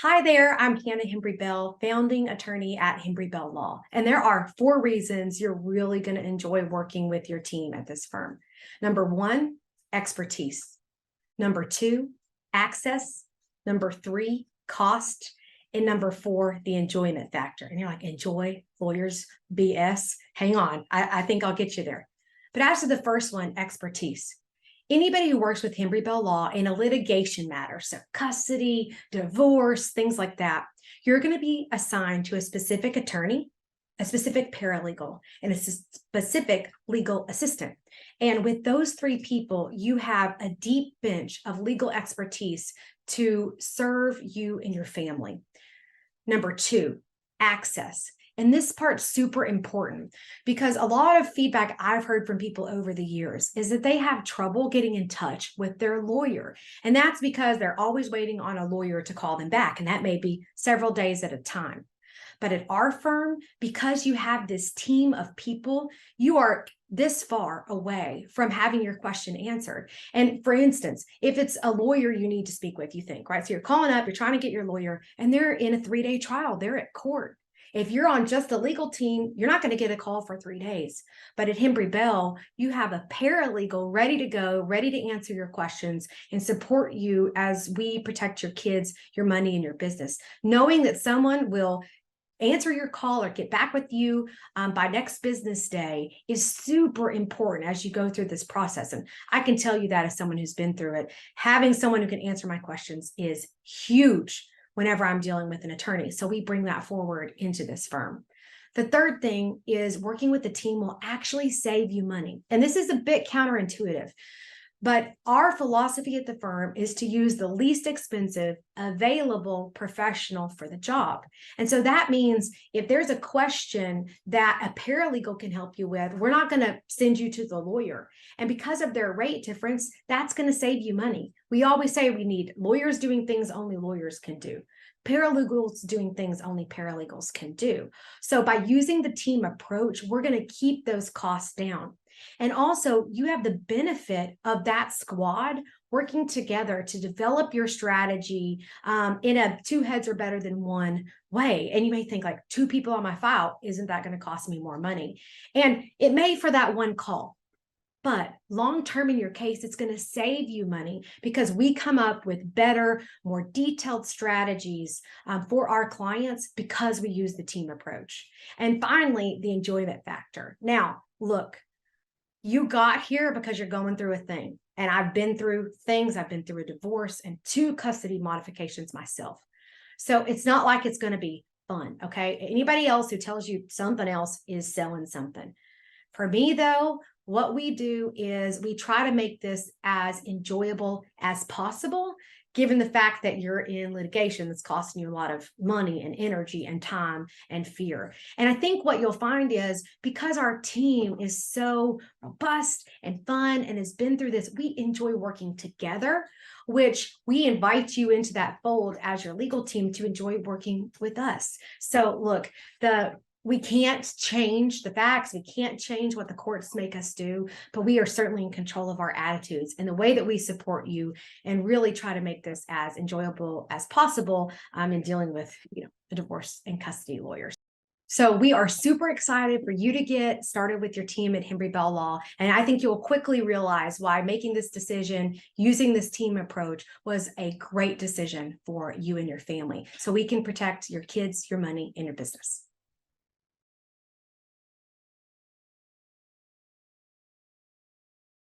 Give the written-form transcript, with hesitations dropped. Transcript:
Hi there, I'm Hembree Bell, founding attorney at Hembree Bell Law. And there are 4 reasons you're really going to enjoy working with your team at this firm. Number 1, expertise. Number 2, access. Number 3, cost. And number 4, the enjoyment factor. And you're like, enjoy lawyers, BS? Hang on, I think I'll get you there. But as to the first one, expertise. Anybody who works with Hembree Bell Law in a litigation matter, so custody, divorce, things like that, you're going to be assigned to a specific attorney, a specific paralegal, and a specific legal assistant. And with those 3 people, you have a deep bench of legal expertise to serve you and your family. Number 2, access. And this part's super important because a lot of feedback I've heard from people over the years is that they have trouble getting in touch with their lawyer. And that's because they're always waiting on a lawyer to call them back. And that may be several days at a time. But at our firm, because you have this team of people, you are this far away from having your question answered. And for instance, if it's a lawyer you need to speak with, you think, right? So you're calling up, you're trying to get your lawyer, and they're in a 3-day trial, they're at court. If you're on just a legal team, you're not going to get a call for 3 days. But at Hembree Bell, you have a paralegal ready to go, ready to answer your questions and support you as we protect your kids, your money, and your business. Knowing that someone will answer your call or get back with you by next business day is super important as you go through this process. And I can tell you that as someone who's been through it, having someone who can answer my questions is huge whenever I'm dealing with an attorney. So we bring that forward into this firm. The third thing is working with the team will actually save you money. And this is a bit counterintuitive, but our philosophy at the firm is to use the least expensive available professional for the job. And so that means if there's a question that a paralegal can help you with, we're not going to send you to the lawyer. And because of their rate difference, that's going to save you money. We always say we need lawyers doing things only lawyers can do. Paralegals doing things only paralegals can do. So by using the team approach, we're going to keep those costs down. And also, you have the benefit of that squad working together to develop your strategy in a 2 heads are better than 1 way. And you may think like 2 people on my file, isn't that going to cost me more money? And it may for that 1 call. But long-term in your case, it's going to save you money because we come up with better, more detailed strategies for our clients because we use the team approach. And finally, the enjoyment factor. Now, look, you got here because you're going through a thing. And I've been through things. I've been through a divorce and 2 custody modifications myself. So it's not like it's going to be fun, okay? Anybody else who tells you something else is selling something. For me, though, what we do is we try to make this as enjoyable as possible, given the fact that you're in litigation that's costing you a lot of money and energy and time and fear. And I think what you'll find is because our team is so robust and fun and has been through this, we enjoy working together, which we invite you into that fold as your legal team to enjoy working with us. So look, we can't change the facts. We can't change what the courts make us do, but we are certainly in control of our attitudes and the way that we support you and really try to make this as enjoyable as possible in dealing with, the divorce and custody lawyers. So we are super excited for you to get started with your team at Hembree Bell Law. And I think you'll quickly realize why making this decision, using this team approach was a great decision for you and your family. So we can protect your kids, your money, and your business.